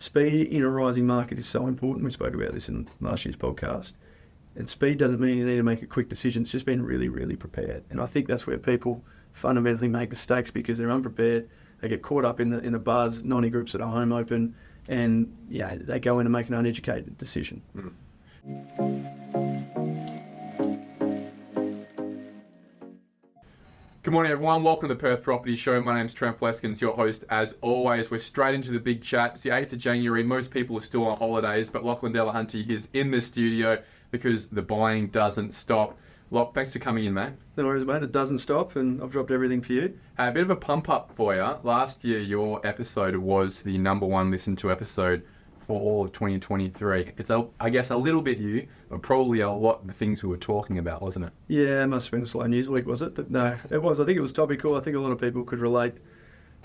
speed in a rising market is so important. We spoke about this in last year's podcast. And speed doesn't mean you need to make a quick decision. It's just being really, really prepared. And I think that's where people fundamentally make mistakes because they're unprepared. They get caught up in the buzz, 90 groups at a home open, and they go in and make an uneducated decision. Good morning, everyone. Welcome to the Perth Property Show. My name's Trent Fleskins, your host. As always, we're straight into the big chat. It's the 8th of January. Most people are still on holidays, but Lachlan Delahunty is in the studio because the buying doesn't stop. Loch, thanks for coming in, mate. No worries, mate. It doesn't stop, and I've dropped everything for you. A bit of a pump up for you. Last year, your episode was the number one listened to episode for all of 2023. It's, I guess, a little bit you, but probably a lot of the things we were talking about, wasn't it? Yeah, it must have been a slow news week, was it? But no, it was. I think it was topical. I think a lot of people could relate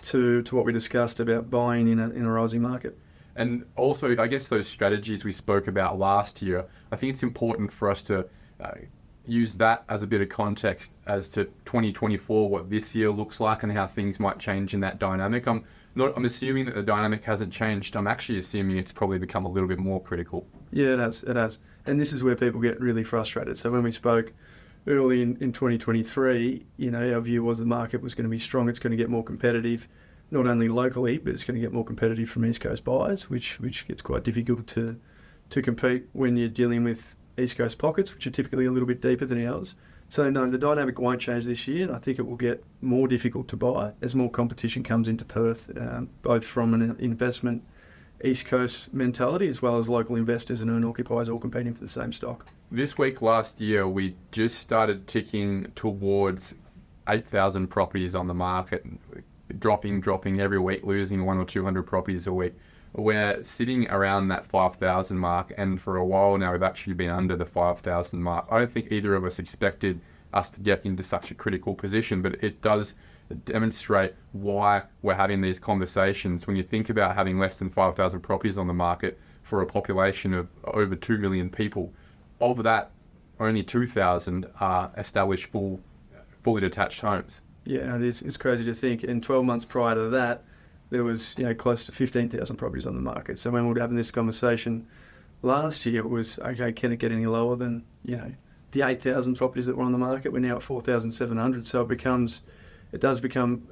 to what we discussed about buying in a rising market. And also, I guess those strategies we spoke about last year, I think it's important for us to use that as a bit of context as to 2024, what this year looks like and how things might change in that dynamic. I'm assuming that the dynamic hasn't changed. I'm actually assuming it's probably become a little bit more critical. Yeah, it has. And this is where people get really frustrated. So when we spoke early in 2023, our view was the market was going to be strong. It's going to get more competitive, not only locally, but it's going to get more competitive from East Coast buyers, which gets quite difficult to compete when you're dealing with East Coast pockets, which are typically a little bit deeper than ours. So no, the dynamic won't change this year, and I think it will get more difficult to buy as more competition comes into Perth, both from an investment East Coast mentality as well as local investors and owner occupiers all competing for the same stock. This week last year, we just started ticking towards 8,000 properties on the market, dropping every week, losing 100 or 200 properties a week. We're sitting around that 5,000 mark, and for a while now we've actually been under the 5,000 mark. I don't think either of us expected us to get into such a critical position, but it does demonstrate why we're having these conversations. When you think about having less than 5,000 properties on the market for a population of over 2 million people, of that, only 2,000 are established fully detached homes. Yeah, it's crazy to think. And 12 months prior to that, there was close to 15,000 properties on the market. So when we were having this conversation last year, it was, okay, can it get any lower than the 8,000 properties that were on the market? We're now at 4,700. So it does become,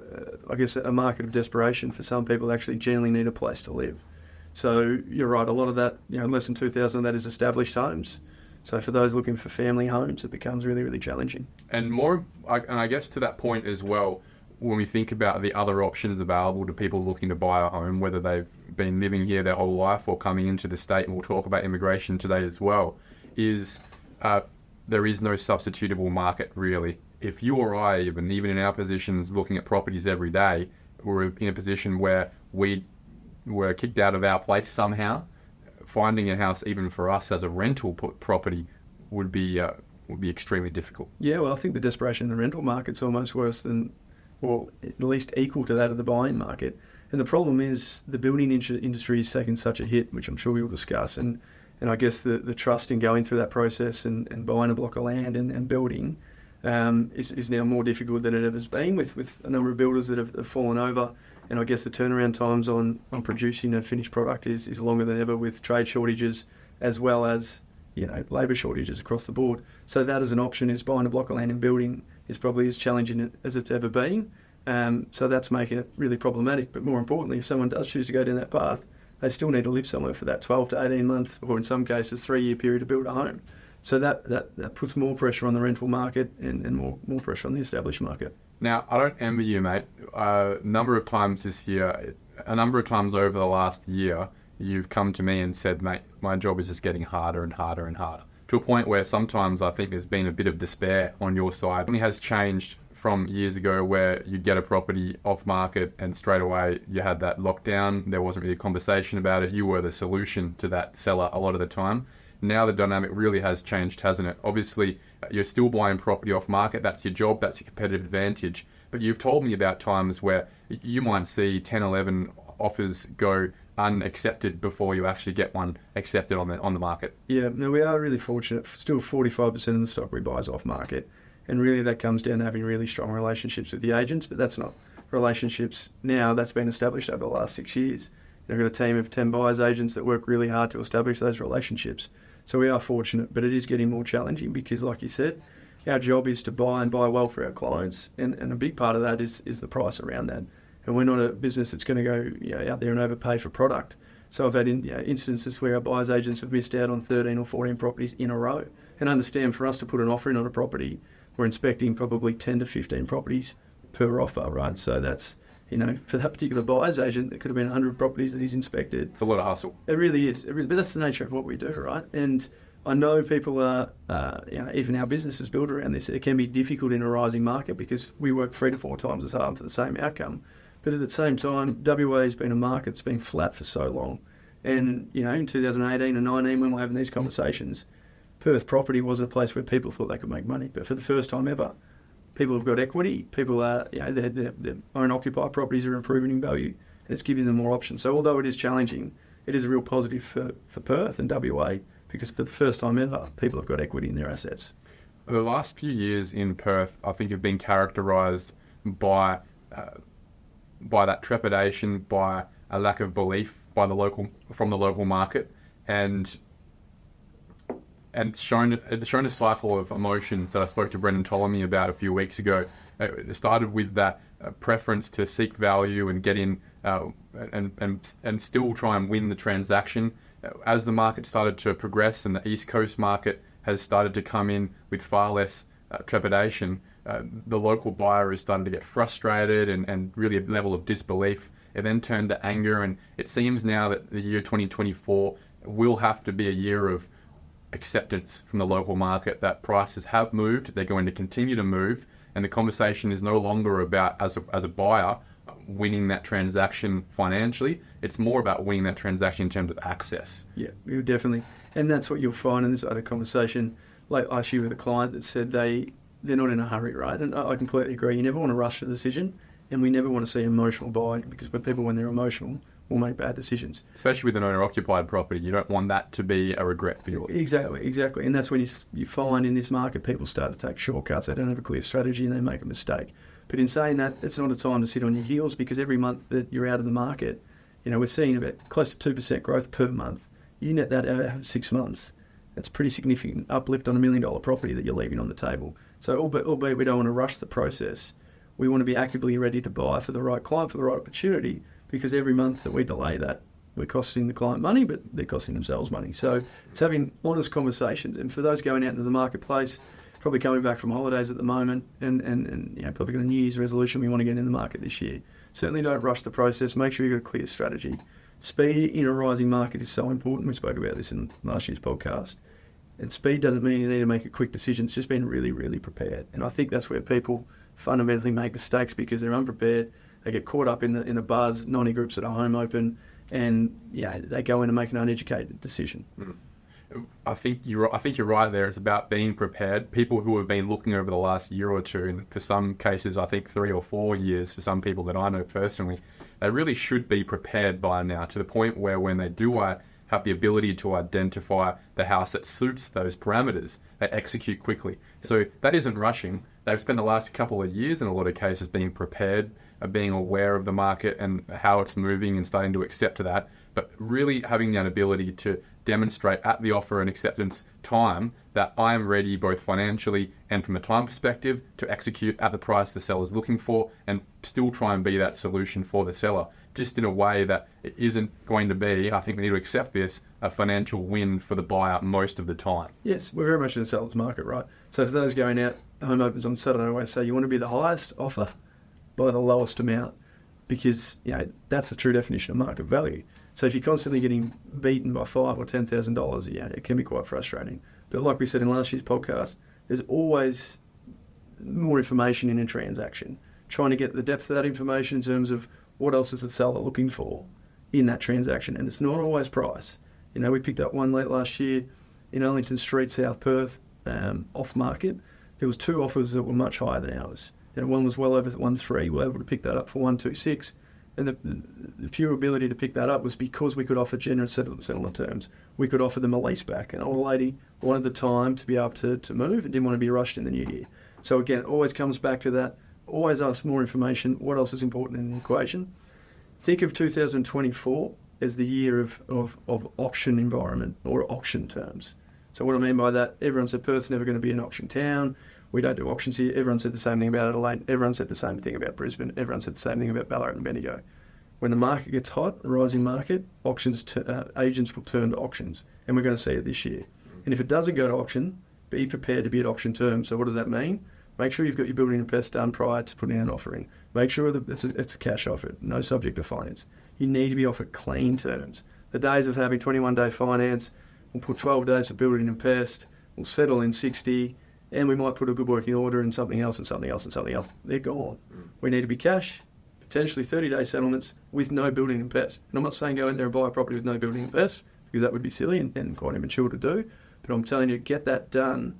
I guess, a market of desperation for some people that actually generally need a place to live. So you're right, a lot of that, less than 2,000 of that is established homes. So for those looking for family homes, it becomes really, really challenging. And I guess to that point as well, when we think about the other options available to people looking to buy a home, whether they've been living here their whole life or coming into the state, and we'll talk about immigration today as well, is there is no substitutable market really. If you or I, even in our positions looking at properties every day, we're in a position where we were kicked out of our place somehow, finding a house even for us as a rental property would be extremely difficult. Yeah, well, I think the desperation in the rental market's almost worse than, or at least equal to that of the buying market. And the problem is the building industry is taking such a hit, which I'm sure we will discuss. And I guess the trust in going through that process and buying a block of land and building is now more difficult than it ever has been with a number of builders that have fallen over. And I guess the turnaround times on producing a finished product is longer than ever with trade shortages as well as labour shortages across the board. So that as an option is buying a block of land and building is probably as challenging as it's ever been. So that's making it really problematic. But more importantly, if someone does choose to go down that path, they still need to live somewhere for that 12 to 18 month, or in some cases 3-year period to build a home. So that puts more pressure on the rental market and more pressure on the established market. Now, I don't envy you, mate. A number of times over the last year, you've come to me and said, mate, my job is just getting harder and harder and harder. To a point where sometimes I think there's been a bit of despair on your side. It has changed from years ago where you get a property off market and straight away you had that lockdown. There wasn't really a conversation about it. You were the solution to that seller a lot of the time. Now the dynamic really has changed, hasn't it? Obviously, you're still buying property off market. That's your job. That's your competitive advantage. But you've told me about times where you might see 10, 11 offers go unaccepted before you actually get one accepted on the market. Yeah, no, we are really fortunate. Still 45% of the stock we buy is off market. And really that comes down to having really strong relationships with the agents, but that's not relationships now. That's been established over the last 6 years. I've got a team of 10 buyers agents that work really hard to establish those relationships. So we are fortunate, but it is getting more challenging because, like you said, our job is to buy and buy well for our clients, and a big part of that is the price around that. And we're not a business that's going to go out there and overpay for product. So I've had instances where our buyers agents have missed out on 13 or 14 properties in a row. And understand, for us to put an offer in on a property, we're inspecting probably 10 to 15 properties per offer, right? So that's, for that particular buyer's agent, it could have been 100 properties that he's inspected. It's a lot of hustle. It really is. But that's the nature of what we do, right? And I know people are, even our business is built around this. It can be difficult in a rising market because we work 3 to 4 times as hard for the same outcome. But at the same time, WA has been a market that's been flat for so long. And, in 2018 and 19, when we're having these conversations, Perth property wasn't a place where people thought they could make money. But for the first time ever, people have got equity. People are, their own occupied properties are improving in value, and it's giving them more options. So although it is challenging, it is a real positive for Perth and WA because for the first time ever, people have got equity in their assets. The last few years in Perth, I think, have been characterised by that trepidation, by a lack of belief from the local market, and shown a cycle of emotions that I spoke to Brendan Ptolemy about a few weeks ago. It started with that preference to seek value and get in and still try and win the transaction. As the market started to progress and the East Coast market has started to come in with far less trepidation, the local buyer is starting to get frustrated and really a level of disbelief. It then turned to anger, and it seems now that the year 2024 will have to be a year of acceptance from the local market that prices have moved, they're going to continue to move, and the conversation is no longer about, as a buyer, winning that transaction financially. It's more about winning that transaction in terms of access. Yeah, definitely. And that's what you'll find in this other conversation. Like last year with a client that said they're not in a hurry, right? And I completely agree. You never want to rush a decision, and we never want to see emotional buying because when they're emotional, will make bad decisions. Especially with an owner-occupied property, you don't want that to be a regret for you. Exactly. And that's when you find in this market people start to take shortcuts. They don't have a clear strategy and they make a mistake. But in saying that, it's not a time to sit on your heels because every month that you're out of the market, we're seeing about close to 2% growth per month. You net that out 6 months. That's pretty significant uplift on $1 million property that you're leaving on the table. So albeit we don't want to rush the process, we want to be actively ready to buy for the right client, for the right opportunity, because every month that we delay that, we're costing the client money, but they're costing themselves money. So it's having honest conversations. And for those going out into the marketplace, probably coming back from holidays at the moment, and probably got a New Year's resolution, we want to get in the market this year. Certainly don't rush the process. Make sure you've got a clear strategy. Speed in a rising market is so important. We spoke about this in last year's podcast. And speed doesn't mean you need to make a quick decision. It's just being really, really prepared. And I think that's where people fundamentally make mistakes because they're unprepared. They get caught up in the buzz, 90 groups at a home open, and they go in and make an uneducated decision. I think you're right there. It's about being prepared. People who have been looking over the last year or two, and for some cases, I think 3 or 4 years for some people that I know personally, they really should be prepared by now to the point where when they do have the ability to identify the house that suits those parameters, they execute quickly. So that isn't rushing. They've spent the last couple of years in a lot of cases being prepared, being aware of the market and how it's moving and starting to accept to that, but really having that ability to demonstrate at the offer and acceptance time that I am ready both financially and from a time perspective to execute at the price the seller's looking for and still try and be that solution for the seller, just in a way that it isn't going to be, I think we need to accept this, a financial win for the buyer most of the time. Yes, we're very much in a seller's market, right? So for those going out, home opens on Saturday, I always say you want to be the highest offer by the lowest amount because that's the true definition of market value. So if you're constantly getting beaten by $5,000 or $10,000, it can be quite frustrating. But like we said in last year's podcast, there's always more information in a transaction. Trying to get the depth of that information in terms of what else is the seller looking for in that transaction, and it's not always price. We picked up one late last year in Arlington Street, South Perth, off market. There was 2 offers that were much higher than ours. One was well over 1.3. We were able to pick that up for 1.26. And the pure ability to pick that up was because we could offer generous settlement terms. We could offer them a lease back. An older lady wanted the time to be able to move and didn't want to be rushed in the new year. So again, it always comes back to that. Always ask for more information. What else is important in the equation? Think of 2024 as the year of auction environment or auction terms. So what I mean by that, everyone said Perth's never going to be an auction town. We don't do auctions here. Everyone said the same thing about Adelaide. Everyone said the same thing about Brisbane. Everyone said the same thing about Ballarat and Bendigo. When the market gets hot, a rising market, agents will turn to auctions, and we're going to see it this year. And if it doesn't go to auction, be prepared to be at auction terms. So what does that mean? Make sure you've got your building and pest done prior to putting an offer in. Make sure that it's a cash offer, no subject to finance. You need to be offered clean terms. The days of having 21-day finance, we'll put 12 days for building and pest, we'll settle in 60, and we might put a good working order and something else and something else and something else. They're gone. We need to be cash, potentially 30-day settlements with no building and pest. And I'm not saying go in there and buy a property with no building and pest, because that would be silly and quite immature to do. But I'm telling you, get that done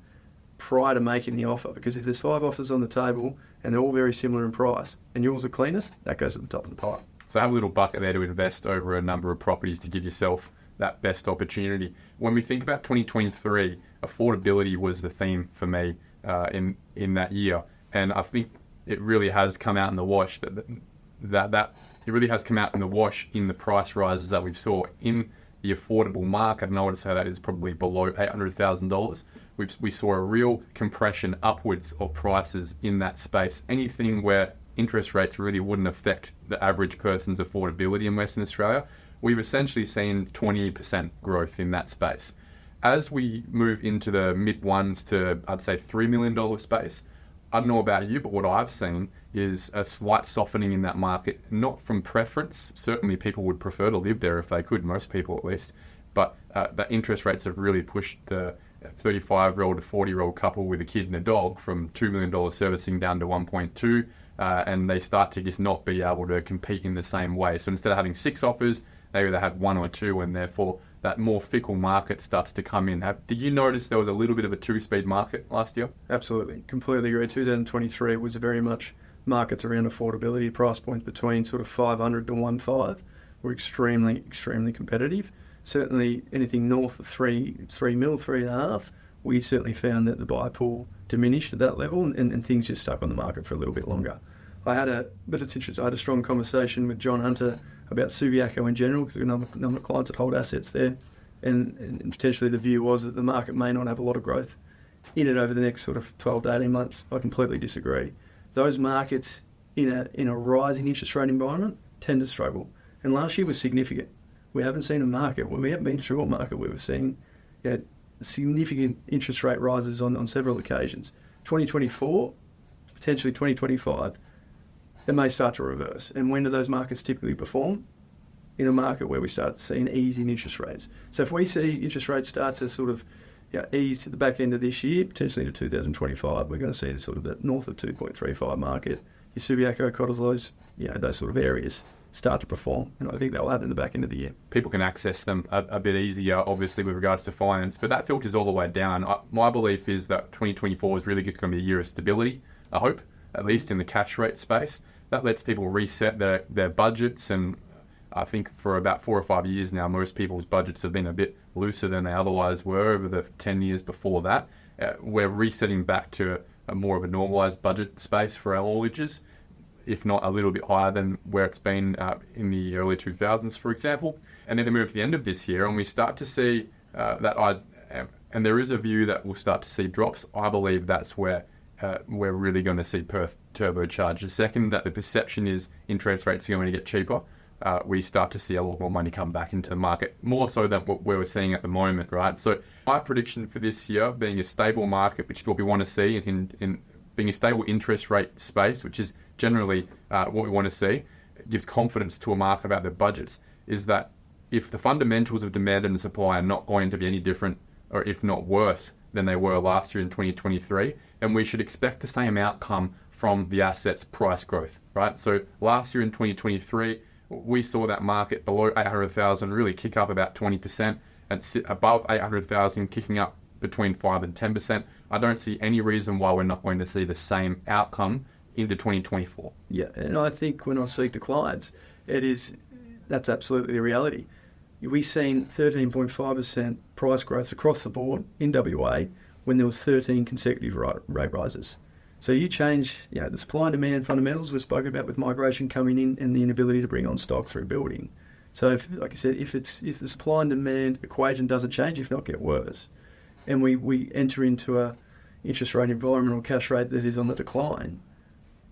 prior to making the offer, because if there's 5 offers on the table and they're all very similar in price and yours the cleanest, that goes at the top of the pile. So have a little bucket there to invest over a number of properties to give yourself that best opportunity. When we think about 2023, affordability was the theme for me in that year, and I think it really has come out in the wash that it really has come out in the wash in the price rises that we saw in the affordable market, and I would say that is probably below $800,000. We saw a real compression upwards of prices in that space. Anything where interest rates really wouldn't affect the average person's affordability in Western Australia, we've essentially seen 20% growth in that space. As we move into the mid ones to, I'd say, $3 million space, I don't know about you, but what I've seen is a slight softening in that market, not from preference. Certainly people would prefer to live there if they could, most people at least, but the interest rates have really pushed the 35-year-old to 40-year-old couple with a kid and a dog from $2 million servicing down to 1.2, and they start to just not be able to compete in the same way. So instead of having 6 offers, they either had 1 or 2, and therefore that more fickle market starts to come in. Did you notice there was a little bit of a 2-speed market last year? Absolutely, completely agree. 2023 was very much markets around affordability, price points between sort of 500 to 1.5 were extremely competitive. Certainly anything north of 3 mil, 3.5, we certainly found that the buy pool diminished at that level, and things just stuck on the market for a little bit longer. But it's interesting, I had a strong conversation with John Hunter about Subiaco in general, because we've got a number of clients that hold assets there, and potentially the view was that the market may not have a lot of growth in it over the next sort of 12 to 18 months. I completely disagree. Those markets in a rising interest rate environment tend to struggle, and last year was significant. We haven't seen a market, we haven't been through a market where we've seen significant interest rate rises on several occasions. 2024, potentially 2025, it may start to reverse. And when do those markets typically perform? In a market where we start seeing easing interest rates. So if we see interest rates start to sort of ease to the back end of this year, potentially to 2025, we're going to see the sort of the north of 2.35 market. Your Subiaco, Cottesloes, those sort of areas start to perform, and I think that will happen in the back end of the year. People can access them a bit easier, obviously, with regards to finance, but that filters all the way down. My belief is that 2024 is really just going to be a year of stability, I hope, at least in the cash rate space. That lets people reset their budgets, and I think for about 4 or 5 years now, most people's budgets have been a bit looser than they otherwise were over the 10 years before that. We're resetting back to a more of a normalised budget space for our haulages, if not a little bit higher than where it's been in the early 2000s, for example. And then we move to the end of this year and we start to see and there is a view that we'll start to see drops. I believe that's where we're really going to see Perth turbocharge. The second that the perception is interest rates are going to get cheaper, we start to see a lot more money come back into the market, more so than what we're seeing at the moment, right? So my prediction for this year, being a stable market, which is what we want to see, in being a stable interest rate space, which is generally what we want to see, it gives confidence to a market about their budgets, is that if the fundamentals of demand and supply are not going to be any different, or if not worse than they were last year in 2023, then we should expect the same outcome from the asset's price growth, right? So last year in 2023, we saw that market below 800,000 really kick up about 20% and sit above 800,000 kicking up between 5 and 10%. I don't see any reason why we're not going to see the same outcome into 2024. Yeah, and I think when I speak to clients, that's absolutely the reality. We've seen 13.5% price growth across the board in WA when there was 13 consecutive rate rises. So you change the supply and demand fundamentals we've spoken about with migration coming in and the inability to bring on stock through building. So, if, like I said, if the supply and demand equation doesn't change, if not get worse, and we enter into a interest rate environment or cash rate that is on the decline,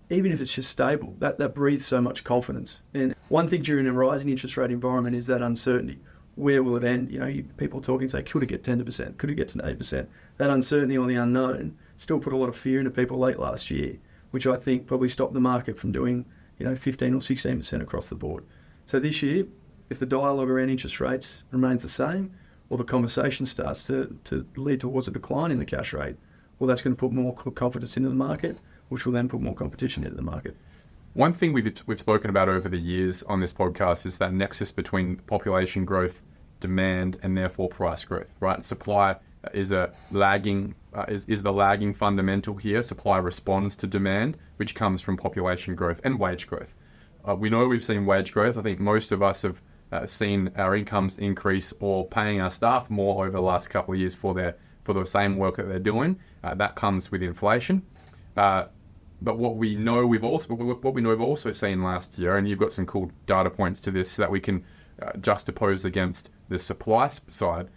even if it's just stable, that breathes so much confidence. And one thing during a rising interest rate environment is that uncertainty. Where will it end? People talking say, could it get 10%? Could it get to 8%? That uncertainty or the unknown still put a lot of fear into people late last year, which I think probably stopped the market from doing 15 or 16% across the board. So this year, if the dialogue around interest rates remains the same, or the conversation starts to lead towards a decline in the cash rate, well, that's going to put more confidence into the market, which will then put more competition into the market. One thing we've spoken about over the years on this podcast is that nexus between population growth, demand, and therefore price growth. Right, supply is the lagging fundamental here. Supply responds to demand, which comes from population growth and wage growth. We know we've seen wage growth. I think most of us have seen our incomes increase or paying our staff more over the last couple of years for the same work that they're doing. That comes with inflation. But what we know we've also seen last year, and you've got some cool data points to this that we can juxtapose against the supply side,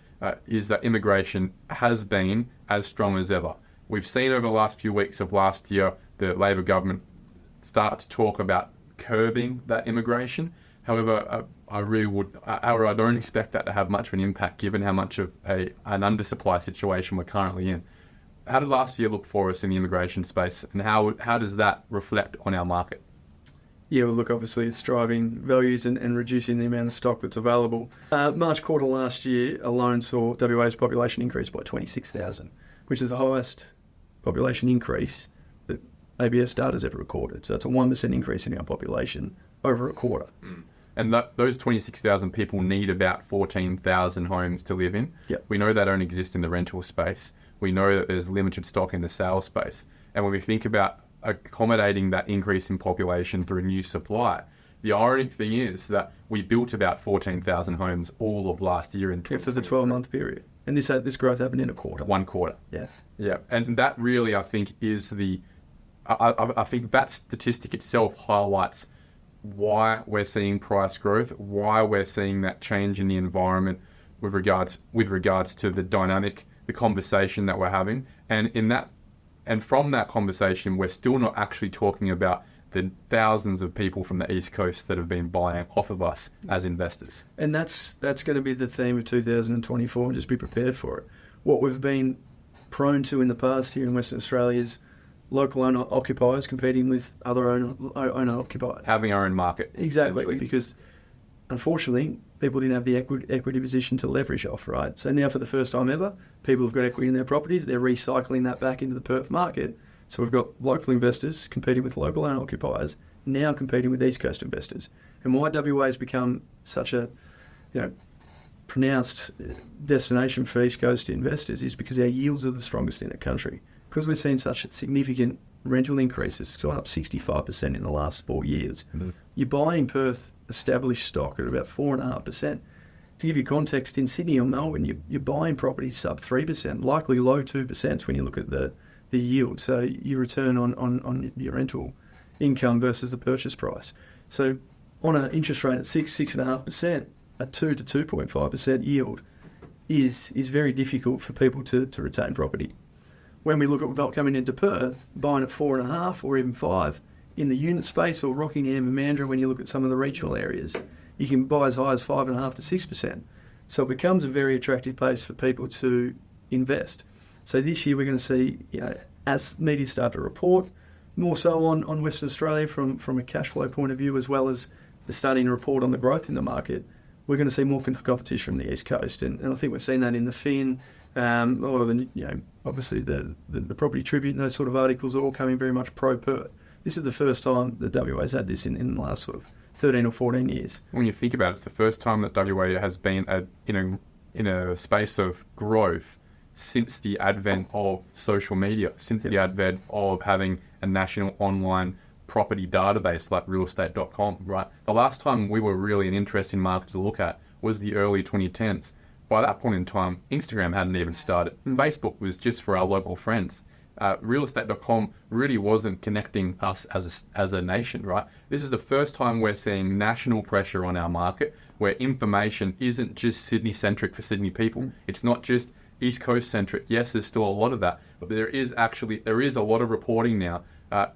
is that immigration has been as strong as ever. We've seen over the last few weeks of last year the Labor government start to talk about curbing that immigration. However, I don't expect that to have much of an impact given how much of an undersupply situation we're currently in. How did last year look for us in the immigration space, and how does that reflect on our market? Yeah, well, look, obviously it's driving values and reducing the amount of stock that's available. March quarter last year alone saw WA's population increase by 26,000, which is the highest population increase that ABS data's ever recorded. So it's a 1% increase in our population over a quarter. And those 26,000 people need about 14,000 homes to live in. Yep. We know they don't exist in the rental space. We know that there's limited stock in the sales space. And when we think about accommodating that increase in population through new supply, the ironic thing is that we built about 14,000 homes all of last year for the 12-month period. And this growth happened in a quarter. 1 quarter. Yeah. Yeah. And that really, I think, is I think that statistic itself highlights why we're seeing price growth, why we're seeing that change in the environment with regards to the dynamic, the conversation that we're having. And from that conversation, we're still not actually talking about the thousands of people from the East Coast that have been buying off of us as investors. And that's going to be the theme of 2024, and just be prepared for it. What we've been prone to in the past here in Western Australia is local owner-occupiers competing with other owner-occupiers. Having our own market. Exactly, because unfortunately, people didn't have the equity position to leverage off, right? So now for the first time ever, people have got equity in their properties. They're recycling that back into the Perth market. So we've got local investors competing with local owner-occupiers, now competing with East Coast investors. And why WA has become such a pronounced destination for East Coast investors is because our yields are the strongest in the country. Because we're seeing such significant rental increases, it's gone up 65% in the last 4 years. Mm-hmm. You're buying Perth established stock at about 4.5%. To give you context, in Sydney or Melbourne, you're buying properties sub 3%, likely low 2% when you look at the yield. So your return on your rental income versus the purchase price. So on an interest rate at 6.5%, a 2 to 2.5% yield is very difficult for people to retain property. When we look at coming into Perth, buying at 4.5 or even 5 in the unit space, or Rockingham and Mandurah, when you look at some of the regional areas, you can buy as high as 5.5 to 6%. So it becomes a very attractive place for people to invest. So this year we're going to see, as media start to report, more so on Western Australia from a cash flow point of view, as well as the starting to report on the growth in the market, we're going to see more competition from the East Coast. And I think we've seen that in the Fin, a lot of the, obviously the Property Tribute and those sort of articles are all coming very much pro-Perth. This is the first time that WA's had this in the last sort of 13 or 14 years. When you think about it, it's the first time that WA has been in a space of growth since the advent of social media, since the advent of having a national online property database like realestate.com, right? The last time we were really an interesting market to look at was the early 2010s. By that point in time, Instagram hadn't even started. Facebook was just for our local friends. realestate.com really wasn't connecting us as a nation, right? This is the first time we're seeing national pressure on our market where information isn't just Sydney-centric for Sydney people. It's not just East Coast-centric. Yes, there's still a lot of that, but there is a lot of reporting now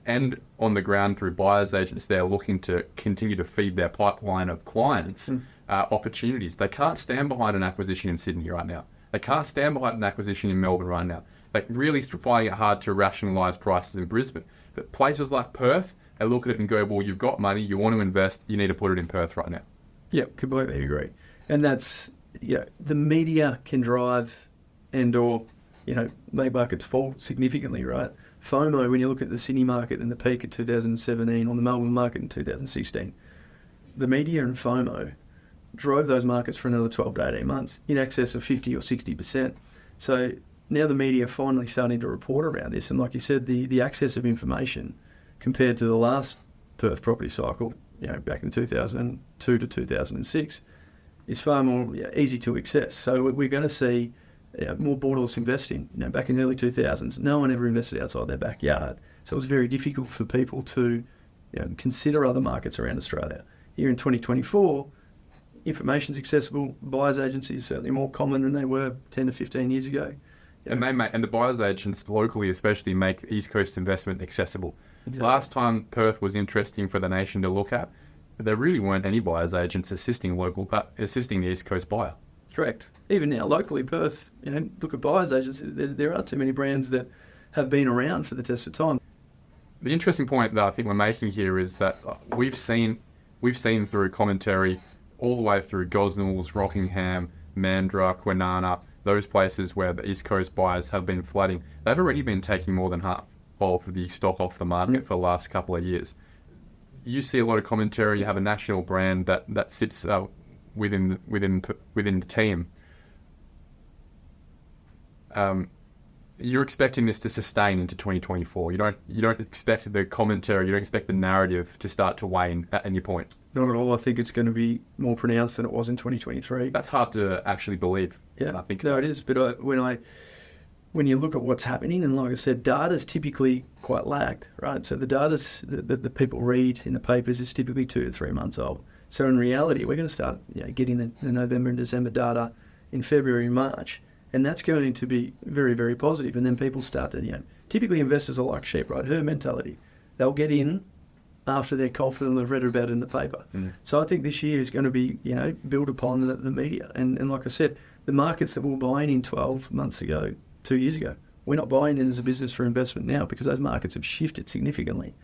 and on the ground through buyers agents. They're looking to continue to feed their pipeline of clients opportunities. They can't stand behind an acquisition in Sydney right now. They can't stand behind an acquisition in Melbourne right now. They're really finding it hard to rationalise prices in Brisbane. But places like Perth, they look at it and go, well, you've got money, you want to invest, you need to put it in Perth right now. Yep, completely agree. And that's, the media can drive and/or, make markets fall significantly, right? FOMO, when you look at the Sydney market and the peak of 2017 or the Melbourne market in 2016, the media and FOMO drove those markets for another 12 to 18 months in excess of 50 or 60%. So now the media are finally starting to report around this. And like you said, the access of information compared to the last Perth property cycle, back in 2002 to 2006, is far more easy to access. So we're going to see more borderless investing. Back in the early 2000s, no one ever invested outside their backyard. So it was very difficult for people to consider other markets around Australia. Here in 2024, information's accessible. Buyers agencies are certainly more common than they were 10 to 15 years ago. And the buyers agents locally especially make East Coast investment accessible. Exactly. Last time Perth was interesting for the nation to look at, there really weren't any buyers agents assisting the East Coast buyer. Correct. Even now, locally, Perth, look at buyers agents, there aren't too many brands that have been around for the test of time. The interesting point that I think we're making here is that we've seen through commentary all the way through Gosnells, Rockingham, Mandurah, Kwinana, those places where the East Coast buyers have been flooding. They've already been taking more than half of the stock off the market for the last couple of years. You see a lot of commentary. You have a national brand that sits within the team. You're expecting this to sustain into 2024. You don't expect the commentary, you don't expect the narrative to start to wane at any point. Not at all. I think it's going to be more pronounced than it was in 2023. That's hard to actually believe. Yeah, I think. No, it is. But when you look at what's happening, and like I said, data's typically quite lagged, right? So the data's that the people read in the papers is typically 2 to 3 months old. So in reality, we're going to start getting the November and December data in February and March. And that's going to be very, very positive. And then people start to, typically investors are like sheep, right? Herd mentality. They'll get in after they're confident they've read about it in the paper. So I think this year is going to be, built upon the media. And like I said, the markets that we were buying in 12 months ago, 2 years ago, we're not buying in as a business for investment now because those markets have shifted significantly.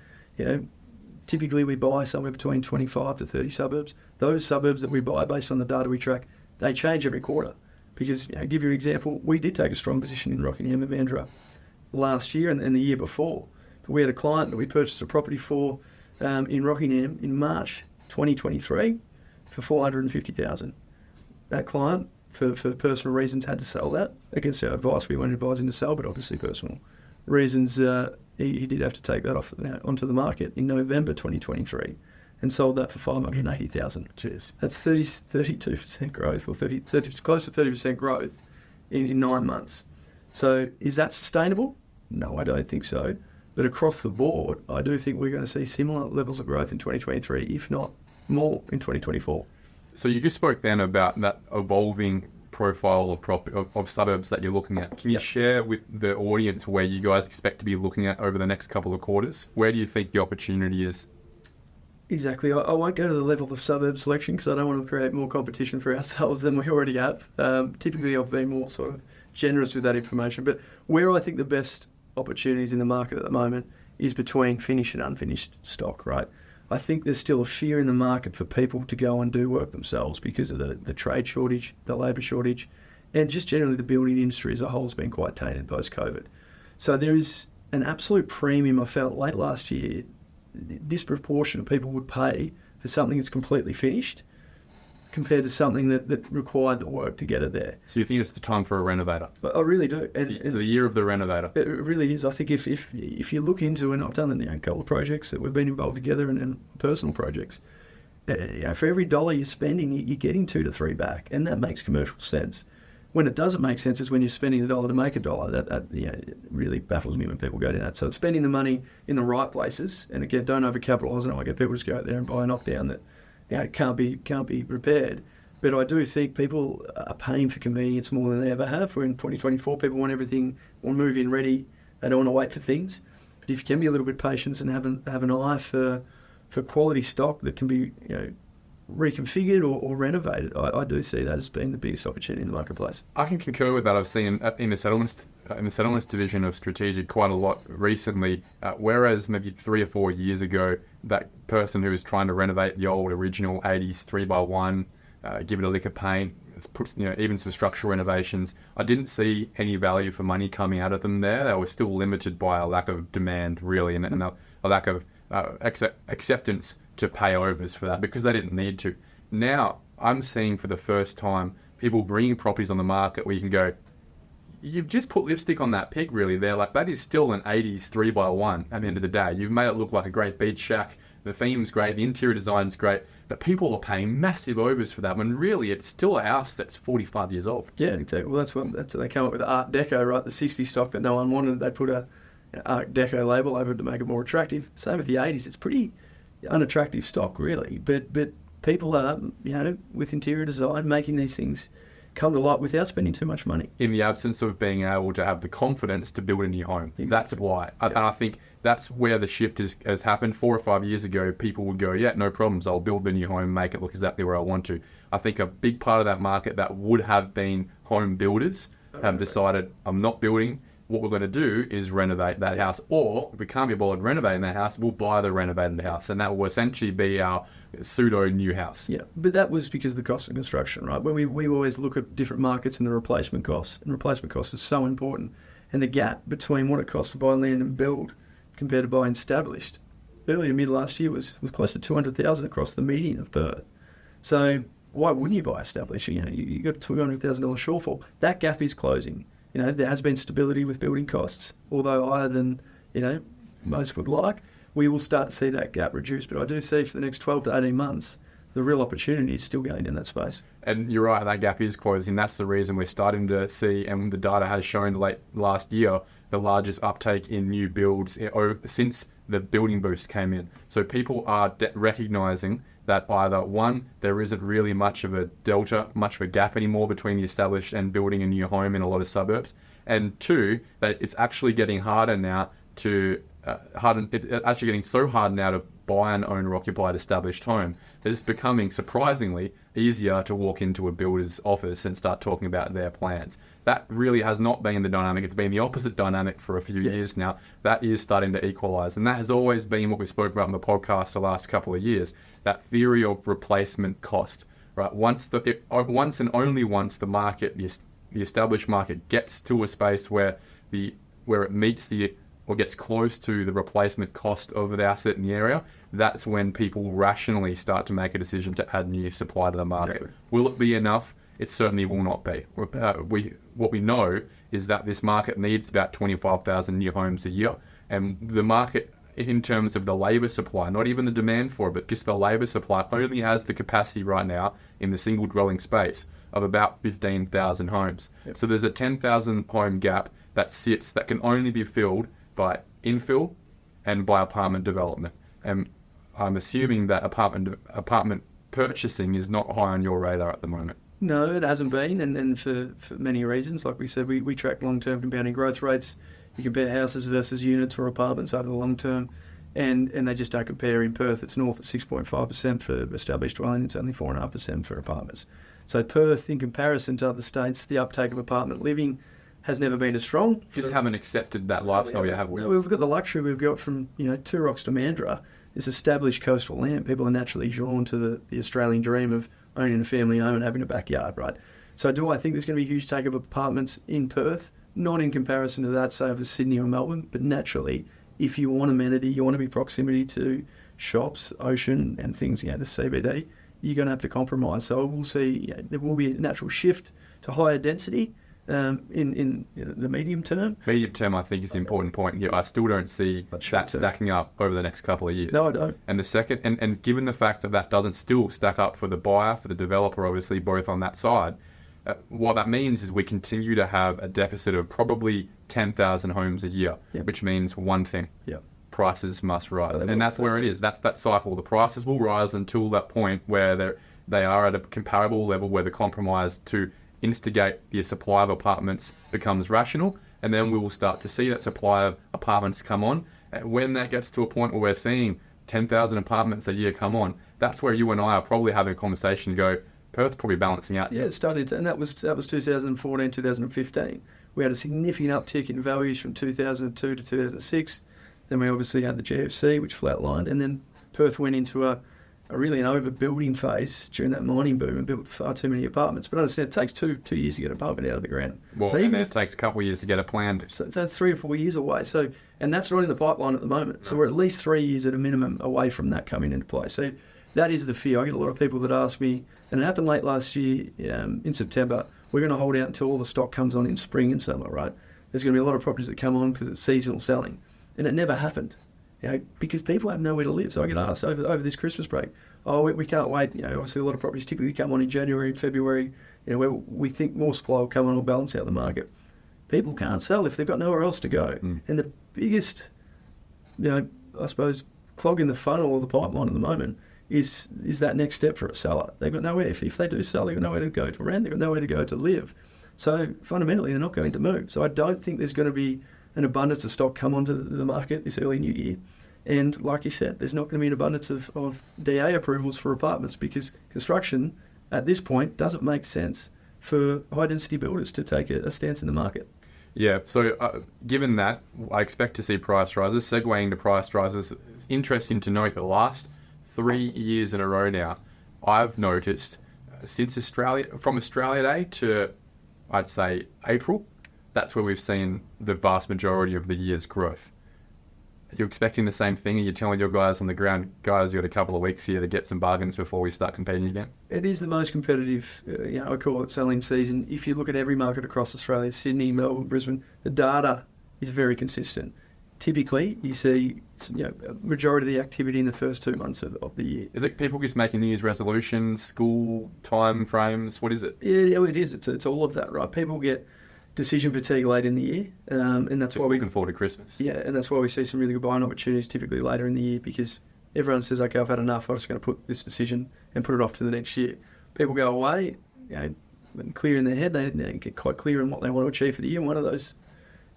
Typically we buy somewhere between 25 to 30 suburbs. Those suburbs that we buy based on the data we track, they change every quarter. Because, give you an example, we did take a strong position in Rockingham and Mandurah last year and the year before. But we had a client that we purchased a property for in Rockingham in March 2023 for $450,000. That client, for personal reasons, had to sell that. Against our advice, we weren't advising to sell, but obviously personal reasons, he did have to take that onto the market in November 2023. And sold that for $580,000. Cheers. That's 32% growth, or 30, close to 30% growth in 9 months. So is that sustainable? No, I don't think so. But across the board, I do think we're going to see similar levels of growth in 2023, if not more in 2024. So you just spoke then about that evolving profile of suburbs that you're looking at. Can you share with the audience where you guys expect to be looking at over the next couple of quarters? Where do you think the opportunity is? Exactly. I won't go to the level of suburb selection because I don't want to create more competition for ourselves than we already have. Typically, I've been more sort of generous with that information. But where I think the best opportunities in the market at the moment is between finished and unfinished stock, right? I think there's still a fear in the market for people to go and do work themselves because of the trade shortage, the labour shortage, and just generally the building industry as a whole has been quite tainted post-COVID. So there is an absolute premium I felt late last year. Disproportionate people would pay for something that's completely finished compared to something that required the work to get it there. So you think it's the time for a renovator? But I really do. It's the year of the renovator. It really is. I think if you look into, and I've done it in a couple of projects that we've been involved together and personal projects, for every dollar you're spending, you're getting 2 to 3 back, and that makes commercial sense. When it doesn't make sense is when you're spending a dollar to make a dollar. That it really baffles me when people go down that. So it's spending the money in the right places, and again, don't overcapitalise. And I get people just go out there and buy a knockdown that can't be repaired. But I do think people are paying for convenience more than they ever have. We're in 2024. People want everything, want move in ready. They don't want to wait for things. But if you can be a little bit patient and have an eye for quality stock that can be reconfigured or renovated, I do see that as being the biggest opportunity in the marketplace. I can concur with that. I've seen in the settlements division of Strategic quite a lot recently. Whereas maybe 3 or 4 years ago, that person who was trying to renovate the old original 80s 3x1, give it a lick of paint, puts even some structural renovations. I didn't see any value for money coming out of them there. They were still limited by a lack of demand, really, and a lack of acceptance to pay overs for that because they didn't need to. Now, I'm seeing for the first time people bringing properties on the market where you can go, you've just put lipstick on that pig, really. They're like, that is still an 80s 3x1 at the end of the day. You've made it look like a great beach shack. The theme's great, the interior design's great, but people are paying massive overs for that when really it's still a house that's 45 years old. Yeah, exactly. Well, that's they come up with Art Deco, right? The 60s stock that no one wanted, they put a Art Deco label over it to make it more attractive. Same with the 80s. It's pretty unattractive stock, really. But people are, with interior design, making these things come to light without spending too much money. In the absence of being able to have the confidence to build a new home. That's why. Yeah. And I think that's where the shift has happened. 4 or 5 years ago, people would go, yeah, no problems. I'll build the new home, make it look exactly where I want to. I think a big part of that market that would have been home builders have decided, I'm not building. What we're going to do is renovate that house. Or if we can't be bothered renovating that house, we'll buy the renovated house. And that will essentially be our pseudo new house. Yeah, but that was because of the cost of construction, right? When we always look at different markets and the replacement costs. And replacement cost is so important. And the gap between what it costs to buy land and build compared to buy established. Earlier mid last year was close to 200,000 across the median of Perth. So why wouldn't you buy established? You got a $200,000 shortfall. That gap is closing. There has been stability with building costs, although higher than, most would like. We will start to see that gap reduce, but I do see for the next 12 to 18 months, the real opportunity is still going in that space. And you're right, that gap is closing. That's the reason we're starting to see, and the data has shown late last year, the largest uptake in new builds since the building boost came in. So people are recognising that either, one, there isn't really much of a delta, much of a gap anymore between the established and building a new home in a lot of suburbs, and two, that it's actually getting harder now to it's actually getting so hard now to buy an owner-occupied established home that it's becoming surprisingly easier to walk into a builder's office and start talking about their plans. That really has not been the dynamic. It's been the opposite dynamic for a few years now. That is starting to equalise, and that has always been what we spoke about in the podcast the last couple of years, that theory of replacement cost. Right? Once and only once the market, the established market, gets to a space where it meets or gets close to the replacement cost of the asset in the area, that's when people rationally start to make a decision to add new supply to the market. Exactly. Will it be enough? It certainly will not be. What we know is that this market needs about 25,000 new homes a year, and the market, in terms of the labour supply, not even the demand for it, but just the labour supply, only has the capacity right now in the single dwelling space of about 15,000 homes. Yep. So there's a 10,000 home gap that can only be filled by infill and by apartment development. And I'm assuming that apartment purchasing is not high on your radar at the moment. No, it hasn't been, and for many reasons. Like we said, we track long-term compounding growth rates. You compare houses versus units or apartments over the long term, and they just don't compare. In Perth, it's north of 6.5% for established dwelling. It's only 4.5% for apartments. So Perth, in comparison to other states, the uptake of apartment living has never been as strong. Just haven't accepted that lifestyle yet, have we? We've got the luxury we've got from, Two Rocks to Mandurah, this established coastal land. People are naturally drawn to the Australian dream of owning a family home and having a backyard, right? So do I think there's going to be a huge take of apartments in Perth? Not in comparison to that, say, over Sydney or Melbourne, but naturally, if you want amenity, you want to be proximity to shops, ocean, and things, the CBD, you're going to have to compromise. So we'll see, there will be a natural shift to higher density, in the medium term. Medium term, I think, is an important point here. I still don't see that stacking up over the next couple of years. No, I don't. And the second, and given the fact that doesn't still stack up for the buyer, for the developer, obviously, both on that side, What that means is we continue to have a deficit of probably 10,000 homes a year, which means one thing. Prices must rise. And that's where it is. That's that cycle. The prices will rise until that point where they are at a comparable level where the compromise to instigate the supply of apartments becomes rational. And then we will start to see that supply of apartments come on. And when that gets to a point where we're seeing 10,000 apartments a year come on, that's where you and I are probably having a conversation and go, Perth's probably balancing out. Yeah, it started, and that was 2014, 2015. We had a significant uptick in values from 2002 to 2006. Then we obviously had the GFC, which flatlined, and then Perth went into a really an overbuilding phase during that mining boom and built far too many apartments. But I understand it takes two years to get an apartment out of the ground. Well, so and it takes a couple of years to get it planned. So that's 3 or 4 years away. So, and that's not in the pipeline at the moment. So we're at least 3 years at a minimum away from that coming into play. So that is the fear. I get a lot of people that ask me, and it happened late last year in September, we're going to hold out until all the stock comes on in spring and summer, right? There's going to be a lot of properties that come on because it's seasonal selling. And it never happened, because people have nowhere to live. So I get asked over this Christmas break, we can't wait. Obviously a lot of properties typically come on in January, February, where we think more supply will come on or balance out the market. People can't sell if they've got nowhere else to go. And the biggest, I suppose, clog in the funnel or the pipeline at the moment is that next step for a seller. They've got nowhere. If they do sell, they've got nowhere to go to rent. They've got nowhere to go to live. So fundamentally, they're not going to move. So I don't think there's going to be an abundance of stock come onto the market this early new year. And like you said, there's not going to be an abundance of DA approvals for apartments because construction at this point doesn't make sense for high density builders to take a stance in the market. Yeah, so given that, I expect to see price rises. Segueing to price rises, it's interesting to note the last 3 years in a row now, I've noticed since from Australia Day to, I'd say, April, that's where we've seen the vast majority of the year's growth. Are you expecting the same thing? Are you telling your guys on the ground, guys, you got a couple of weeks here to get some bargains before we start competing again? It is the most competitive, I call it selling season. If you look at every market across Australia, Sydney, Melbourne, Brisbane, the data is very consistent. Typically, you see a majority of the activity in the first 2 months of the year. Is it people just making New Year's resolutions, school time frames? What is it? Yeah, it is. It's all of that, right? People get decision fatigue late in the year, and that's why we're looking forward to Christmas. Yeah, and that's why we see some really good buying opportunities typically later in the year because everyone says, okay, I've had enough, I'm just going to put this decision and put it off to the next year. People go away, clear in their head, they get quite clear on what they want to achieve for the year, and one of those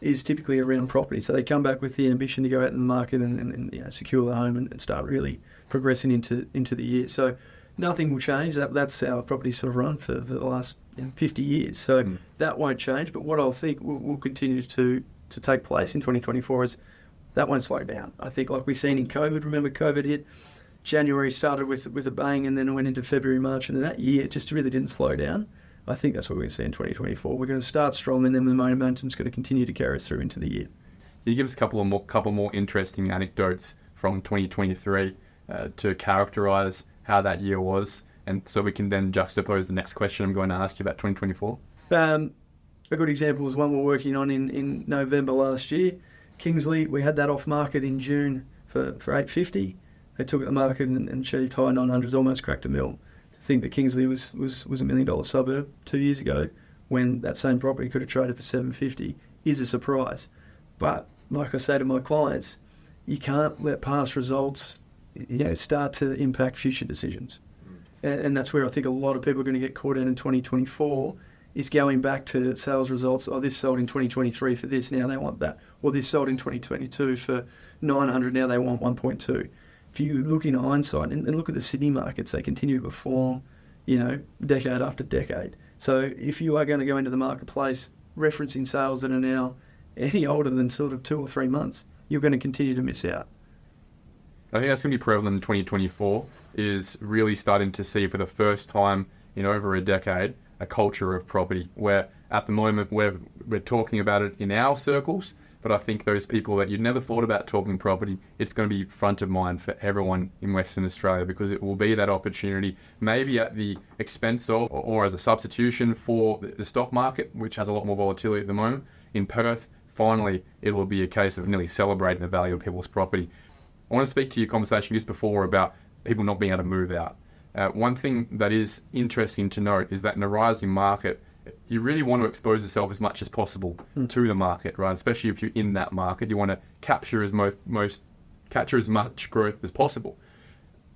is typically around property. So they come back with the ambition to go out in the market and secure the home and start really progressing into the year. So nothing will change. That's our property sort of run for the last 50 years. So that won't change. But what I think will continue to take place in 2024 is that won't slow down. I think like we've seen in COVID, remember COVID hit, January started with a bang and then it went into February, March, and then that year it just really didn't slow down. I think that's what we're going to see in 2024. We're going to start strong and then the momentum's going to continue to carry us through into the year. Can you give us a couple more interesting anecdotes from 2023 to characterise how that year was, and so we can then juxtapose the next question I'm going to ask you about 2024? A good example was one we're working on in November last year. Kingsley, we had that off market in June for $850. They took it to market and achieved high 900s, almost cracked a mil. To think that Kingsley was $1 million suburb 2 years ago when that same property could have traded for $750 is a surprise. But like I say to my clients, you can't let past results start to impact future decisions. And that's where I think a lot of people are going to get caught out in 2024 is going back to sales results. This sold in 2023 for this, now they want that. Or this sold in 2022 for 900, now they want 1.2. If you look in hindsight and look at the Sydney markets, they continue to perform, decade after decade. So if you are going to go into the marketplace referencing sales that are now any older than sort of 2 or 3 months, you're going to continue to miss out. I think that's going to be prevalent in 2024, is really starting to see for the first time in over a decade a culture of property where at the moment we're talking about it in our circles, but I think those people that you'd never thought about talking property, it's going to be front of mind for everyone in Western Australia because it will be that opportunity, maybe at the expense of or as a substitution for the stock market, which has a lot more volatility at the moment. In Perth, finally, it will be a case of nearly celebrating the value of people's property. I want to speak to your conversation just before about people not being able to move out. One thing that is interesting to note is that in a rising market, you really want to expose yourself as much as possible to the market, right? Especially if you're in that market, you want to capture as much growth as possible.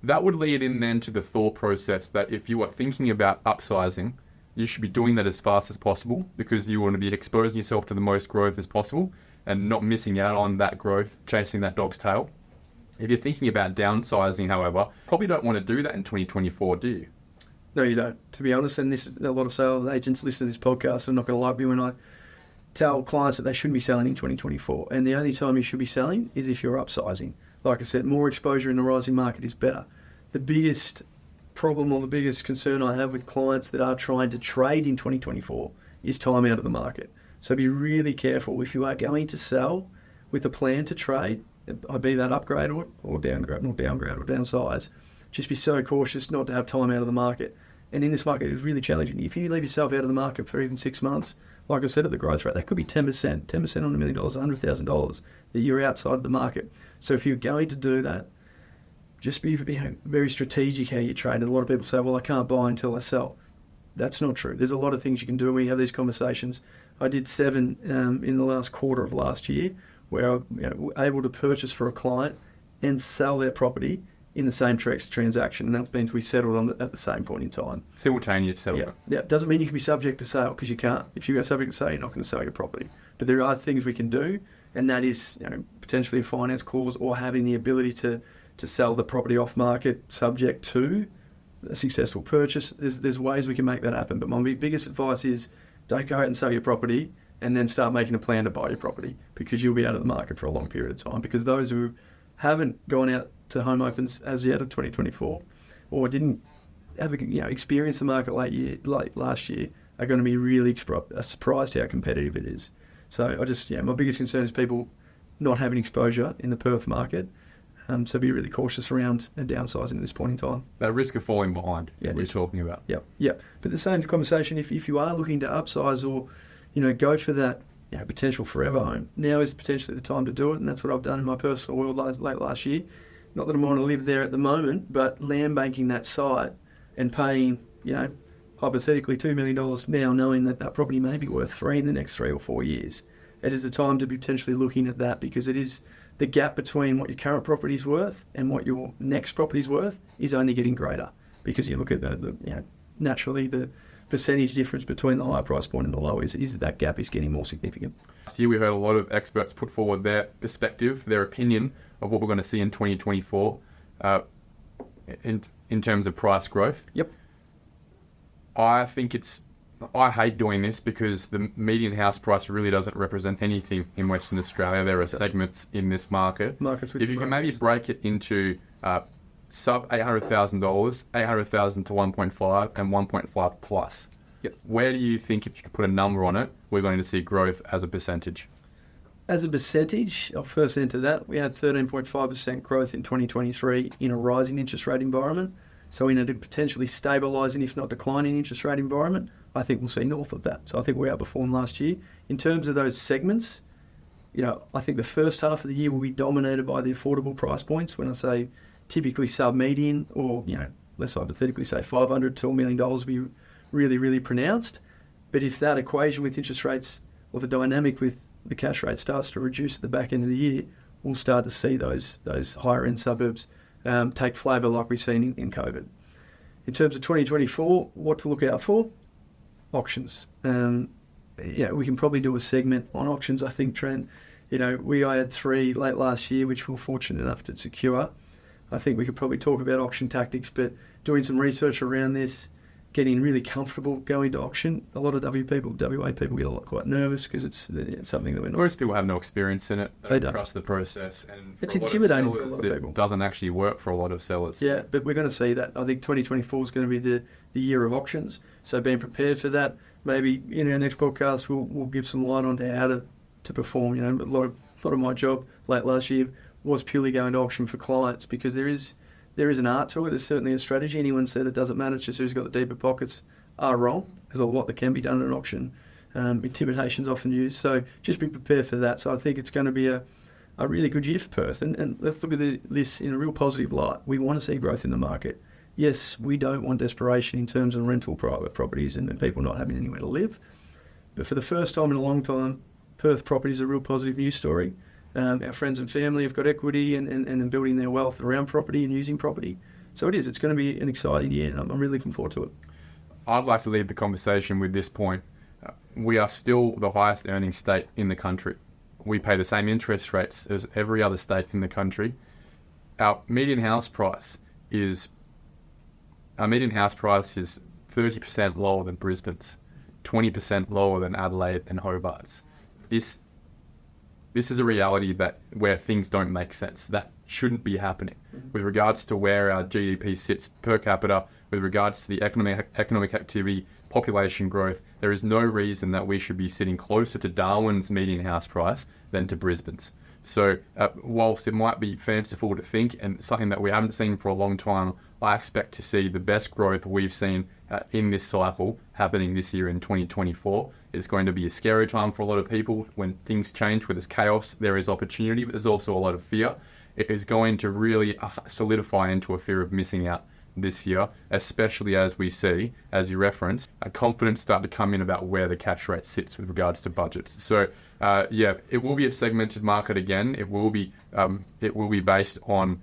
That would lead in then to the thought process that if you are thinking about upsizing, you should be doing that as fast as possible because you want to be exposing yourself to the most growth as possible and not missing out on that growth, chasing that dog's tail. If you're thinking about downsizing, however, probably don't want to do that in 2024, do you? No, you don't. To be honest, and a lot of sales agents listen to this podcast are not going to like me when I tell clients that they shouldn't be selling in 2024. And the only time you should be selling is if you're upsizing. Like I said, more exposure in the rising market is better. The biggest problem or the biggest concern I have with clients that are trying to trade in 2024 is time out of the market. So be really careful if you are going to sell with a plan to trade, be that upgrade or downgrade or downsize. Just be so cautious not to have time out of the market. And in this market, it's really challenging. If you leave yourself out of the market for even 6 months, like I said, at the growth rate, that could be 10%. 10% on $1 million, $100,000 that you're outside the market. So if you're going to do that, just be very strategic how you trade. And a lot of people say, well, I can't buy until I sell. That's not true. There's a lot of things you can do when you have these conversations. I did 7 in the last quarter of last year where I was able to purchase for a client and sell their property in the same transaction. And that means we settled on at the same point in time. Simultaneous settlement. Yeah. Doesn't mean you can be subject to sale because you can't. If you're subject to sale, you're not going to sell your property. But there are things we can do, and that is potentially a finance clause or having the ability to sell the property off market subject to a successful purchase. There's ways we can make that happen. But my biggest advice is don't go out and sell your property and then start making a plan to buy your property because you'll be out of the market for a long period of time. Because those who haven't gone out to home opens as yet of 2024 or didn't have experience the market late last year are going to be really surprised how competitive it is. So my biggest concern is people not having exposure in the Perth market. So be really cautious around downsizing at this point in time. That risk of falling behind that we're talking about. Yeah. But the same conversation, if you are looking to upsize or, go for that potential forever home, now is potentially the time to do it. And that's what I've done in my personal world late last year. Not that I want to live there at the moment, but land banking that site and paying, hypothetically $2 million now, knowing that that property may be worth $3 million in the next 3 or 4 years. It is the time to be potentially looking at that because it is the gap between what your current property is worth and what your next property is worth is only getting greater because you look at naturally the percentage difference between the higher price point and the low is that gap is getting more significant. Last year we heard a lot of experts put forward their perspective, their opinion of what we're going to see in 2024 in terms of price growth. Yep. I hate doing this because the median house price really doesn't represent anything in Western Australia. There are segments in this market. If you can maybe break it into sub $800,000, $800,000 to 1.5 and 1.5 plus. Yep. Where do you think, if you could put a number on it, we're going to see growth as a percentage? As a percentage, I'll first enter that. We had 13.5% growth in 2023 in a rising interest rate environment. So in a potentially stabilising, if not declining interest rate environment, I think we'll see north of that. So I think we outperformed last year. In terms of those segments, I think the first half of the year will be dominated by the affordable price points. When I say typically sub-median or, let's hypothetically say $500 to $1 million will be really, really pronounced. But if that equation with interest rates or the dynamic with the cash rate starts to reduce at the back end of the year, we'll start to see those higher end suburbs take flavour like we've seen in COVID. In terms of 2024, what to look out for? Auctions. We can probably do a segment on auctions, I think, Trent. I had 3 late last year, which we were fortunate enough to secure. I think we could probably talk about auction tactics, but doing some research around this, getting really comfortable going to auction. A lot of WA people get quite nervous because it's something that we're not. Most people have no experience in it. They don't trust the process. And it's intimidating for a lot of people. It doesn't actually work for a lot of sellers. Yeah, but we're going to see that. I think 2024 is going to be the year of auctions. So being prepared for that. Maybe in our next podcast, we'll give some light on to how to perform. A lot of my job late last year was purely going to auction for clients because there is an art to it. There's certainly a strategy. Anyone said it doesn't matter, it's just who's got the deeper pockets are wrong. There's a lot that can be done at an auction. Intimidation's often used, so just be prepared for that. So I think it's going to be a really good year for Perth. And let's look at this in a real positive light. We want to see growth in the market. Yes, we don't want desperation in terms of rental private properties and people not having anywhere to live. But for the first time in a long time, Perth property is a real positive news story. Our friends and family have got equity and building their wealth around property and using property. So it is. It's going to be an exciting year, and I'm really looking forward to it. I'd like to leave the conversation with this point. We are still the highest earning state in the country. We pay the same interest rates as every other state in the country. Our median house price is 30% lower than Brisbane's, 20% lower than Adelaide and Hobart's. This is a reality where things don't make sense. That shouldn't be happening. With regards to where our GDP sits per capita, with regards to the economic activity, population growth, there is no reason that we should be sitting closer to Darwin's median house price than to Brisbane's. So whilst it might be fanciful to think and something that we haven't seen for a long time, I expect to see the best growth we've seen in this cycle happening this year in 2024. It's going to be a scary time for a lot of people. When things change, where there's chaos, there is opportunity, but there's also a lot of fear. It is going to really solidify into a fear of missing out this year, especially as we see, as you referenced, confidence start to come in about where the cash rate sits with regards to budgets. So it will be a segmented market again. It will be based on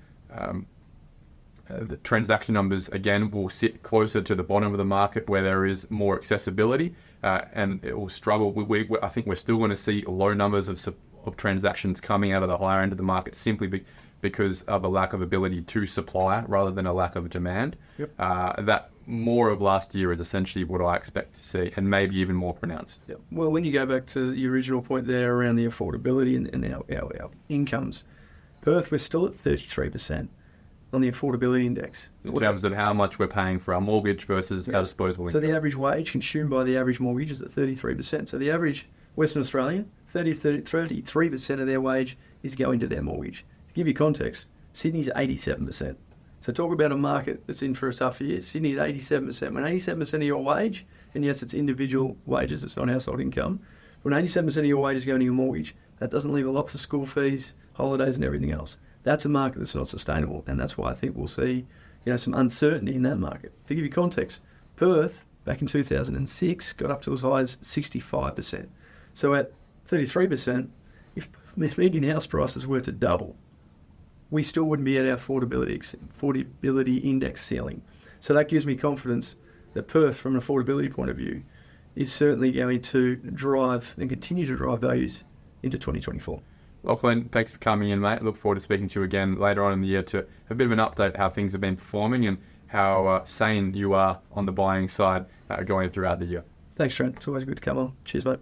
the transaction numbers. Again, will sit closer to the bottom of the market where there is more accessibility, and it will struggle. I think we're still going to see low numbers of transactions coming out of the higher end of the market simply because of a lack of ability to supply rather than a lack of demand. Yep. That more of last year is essentially what I expect to see, and maybe even more pronounced. Yep. Well, when you go back to the original point there around the affordability and our incomes, Perth, we're still at 33% on the affordability index. In terms of how much we're paying for our mortgage versus our disposable income. So the average wage consumed by the average mortgage is at 33%. So the average Western Australian, 33% of their wage is going to their mortgage. To give you context, Sydney's 87%. So talk about a market that's in for a tough year. Sydney's 87%. When 87% of your wage, and yes, it's individual wages, it's not household income, when 87% of your wage is going to your mortgage, that doesn't leave a lot for school fees, holidays and everything else. That's a market that's not sustainable, and that's why I think we'll see some uncertainty in that market. To give you context, Perth, back in 2006, got up to as high as 65%. So at 33%, if median house prices were to double, we still wouldn't be at our affordability index ceiling. So that gives me confidence that Perth, from an affordability point of view, is certainly going to drive and continue to drive values into 2024. Lachlan, thanks for coming in, mate. Look forward to speaking to you again later on in the year to have a bit of an update how things have been performing and how sane you are on the buying side going throughout the year. Thanks, Trent. It's always good to come on. Cheers, mate.